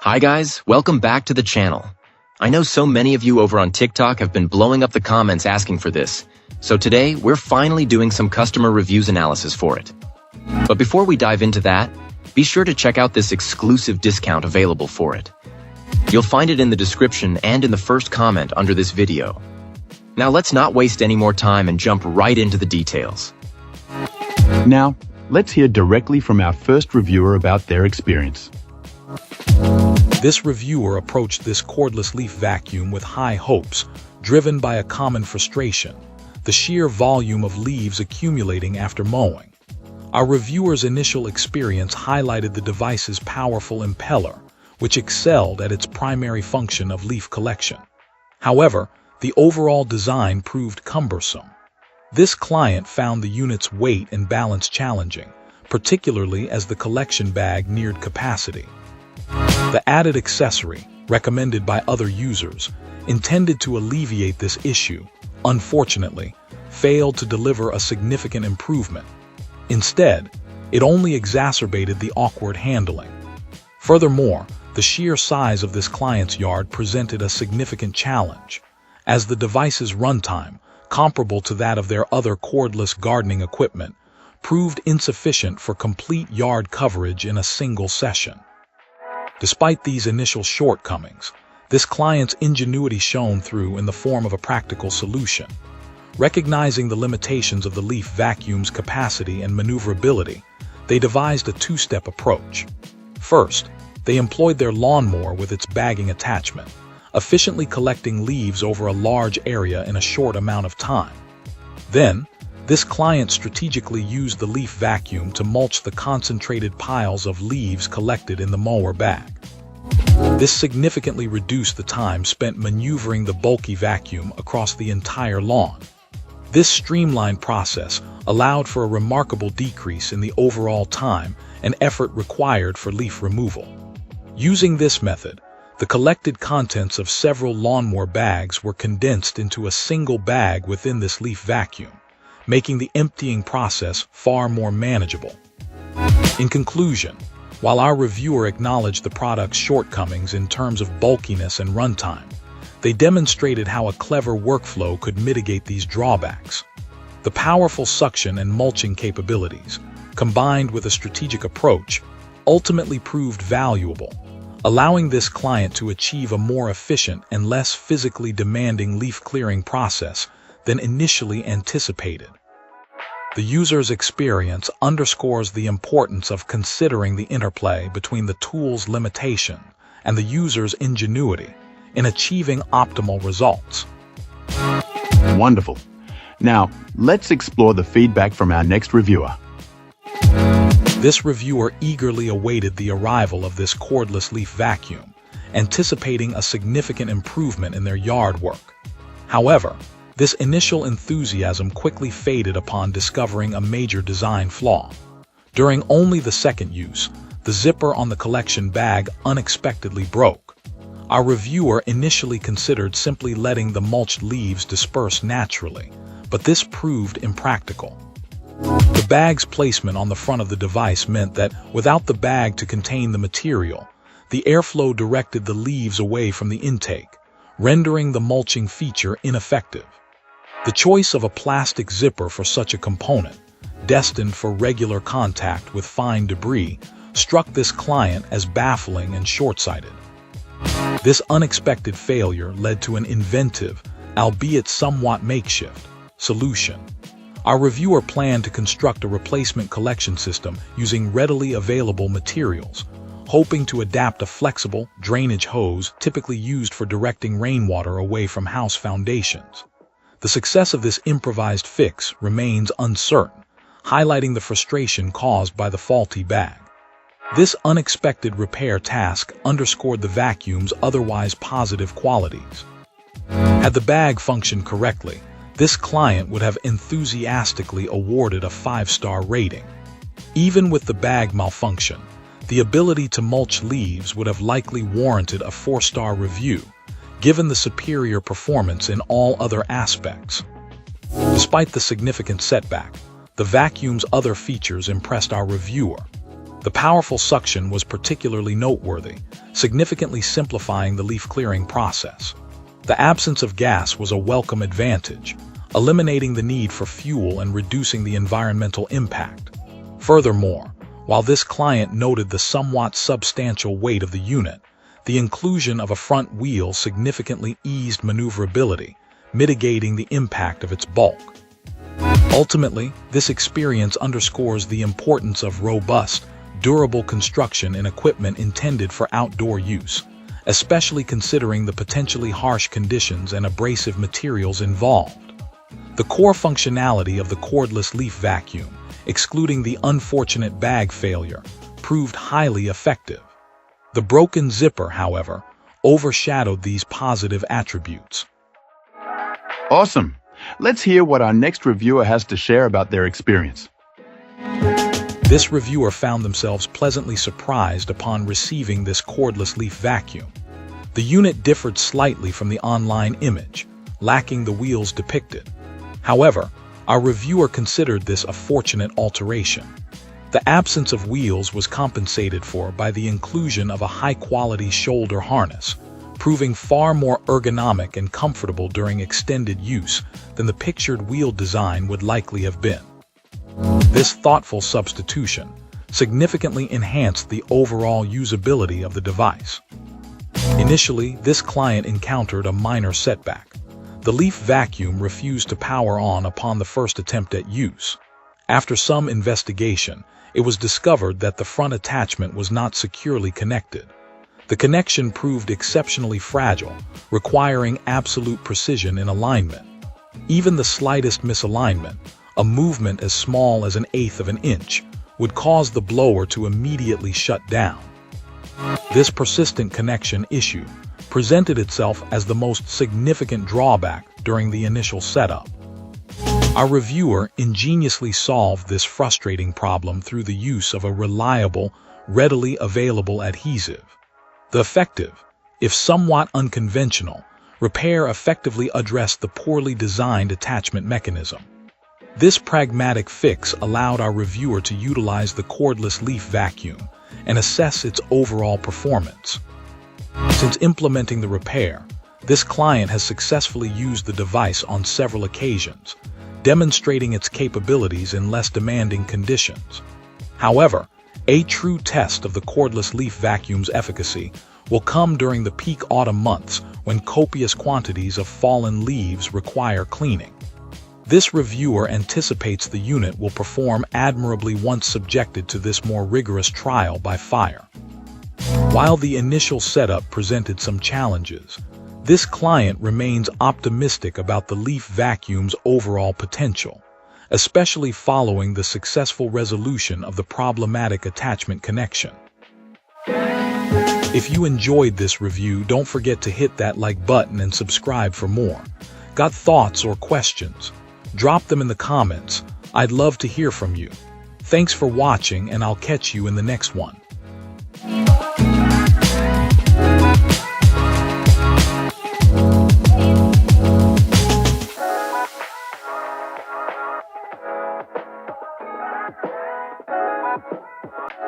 Hi guys, welcome back to the channel. I know so many of you over on TikTok have been blowing up the comments asking for this, so today we're finally doing some customer reviews analysis for it. But before we dive into that, be sure to check out this exclusive discount available for it. You'll find it in the description and in the first comment under this video. Now let's not waste any more time and jump right into the details. Now, let's hear directly from our first reviewer about their experience. This reviewer approached this cordless leaf vacuum with high hopes, driven by a common frustration: the sheer volume of leaves accumulating after mowing. Our reviewer's initial experience highlighted the device's powerful impeller, which excelled at its primary function of leaf collection. However, the overall design proved cumbersome. This client found the unit's weight and balance challenging, particularly as the collection bag neared capacity. The added accessory, recommended by other users, intended to alleviate this issue, unfortunately, failed to deliver a significant improvement. Instead, it only exacerbated the awkward handling. Furthermore, the sheer size of this client's yard presented a significant challenge, as the device's runtime, comparable to that of their other cordless gardening equipment, proved insufficient for complete yard coverage in a single session. Despite these initial shortcomings, this client's ingenuity shone through in the form of a practical solution. Recognizing the limitations of the leaf vacuum's capacity and maneuverability, they devised a two-step approach. First, they employed their lawnmower with its bagging attachment, efficiently collecting leaves over a large area in a short amount of time. Then, this client strategically used the leaf vacuum to mulch the concentrated piles of leaves collected in the mower bag. This significantly reduced the time spent maneuvering the bulky vacuum across the entire lawn. This streamlined process allowed for a remarkable decrease in the overall time and effort required for leaf removal. Using this method, the collected contents of several lawnmower bags were condensed into a single bag within this leaf vacuum, making the emptying process far more manageable. In conclusion, while our reviewer acknowledged the product's shortcomings in terms of bulkiness and runtime, they demonstrated how a clever workflow could mitigate these drawbacks. The powerful suction and mulching capabilities, combined with a strategic approach, ultimately proved valuable, allowing this client to achieve a more efficient and less physically demanding leaf clearing process than initially anticipated. The user's experience underscores the importance of considering the interplay between the tool's limitation and the user's ingenuity in achieving optimal results. Wonderful. Now, let's explore the feedback from our next reviewer. This reviewer eagerly awaited the arrival of this cordless leaf vacuum, anticipating a significant improvement in their yard work. However, this initial enthusiasm quickly faded upon discovering a major design flaw. During only the second use, the zipper on the collection bag unexpectedly broke. Our reviewer initially considered simply letting the mulched leaves disperse naturally, but this proved impractical. The bag's placement on the front of the device meant that, without the bag to contain the material, the airflow directed the leaves away from the intake, rendering the mulching feature ineffective. The choice of a plastic zipper for such a component, destined for regular contact with fine debris, struck this client as baffling and short-sighted. This unexpected failure led to an inventive, albeit somewhat makeshift, solution. Our reviewer planned to construct a replacement collection system using readily available materials, hoping to adapt a flexible drainage hose typically used for directing rainwater away from house foundations. The success of this improvised fix remains uncertain, highlighting the frustration caused by the faulty bag. This unexpected repair task underscored the vacuum's otherwise positive qualities. Had the bag functioned correctly, this client would have enthusiastically awarded a 5-star rating. Even with the bag malfunction, the ability to mulch leaves would have likely warranted a 4-star review, given the superior performance in all other aspects. Despite the significant setback, the vacuum's other features impressed our reviewer. The powerful suction was particularly noteworthy, significantly simplifying the leaf clearing process. The absence of gas was a welcome advantage, eliminating the need for fuel and reducing the environmental impact. Furthermore, while this client noted the somewhat substantial weight of the unit, the inclusion of a front wheel significantly eased maneuverability, mitigating the impact of its bulk. Ultimately, this experience underscores the importance of robust, durable construction in equipment intended for outdoor use, especially considering the potentially harsh conditions and abrasive materials involved. The core functionality of the cordless leaf vacuum, excluding the unfortunate bag failure, proved highly effective. The broken zipper, however, overshadowed these positive attributes. Awesome! Let's hear what our next reviewer has to share about their experience. This reviewer found themselves pleasantly surprised upon receiving this cordless leaf vacuum. The unit differed slightly from the online image, lacking the wheels depicted. However, our reviewer considered this a fortunate alteration. The absence of wheels was compensated for by the inclusion of a high-quality shoulder harness, proving far more ergonomic and comfortable during extended use than the pictured wheel design would likely have been. This thoughtful substitution significantly enhanced the overall usability of the device. Initially, this client encountered a minor setback. The leaf vacuum refused to power on upon the first attempt at use. After some investigation, it was discovered that the front attachment was not securely connected. The connection proved exceptionally fragile, requiring absolute precision in alignment. Even the slightest misalignment, a movement as small as 1/8 of an inch, would cause the blower to immediately shut down. This persistent connection issue presented itself as the most significant drawback during the initial setup. Our reviewer ingeniously solved this frustrating problem through the use of a reliable, readily available adhesive. The effective, if somewhat unconventional, repair effectively addressed the poorly designed attachment mechanism. This pragmatic fix allowed our reviewer to utilize the cordless leaf vacuum and assess its overall performance. Since implementing the repair, this client has successfully used the device on several occasions, demonstrating its capabilities in less demanding conditions. However, a true test of the cordless leaf vacuum's efficacy will come during the peak autumn months when copious quantities of fallen leaves require cleaning. This reviewer anticipates the unit will perform admirably once subjected to this more rigorous trial by fire. While the initial setup presented some challenges, this client remains optimistic about the leaf vacuum's overall potential, especially following the successful resolution of the problematic attachment connection. If you enjoyed this review, don't forget to hit that like button and subscribe for more. Got thoughts or questions? Drop them in the comments. I'd love to hear from you. Thanks for watching, and I'll catch you in the next one.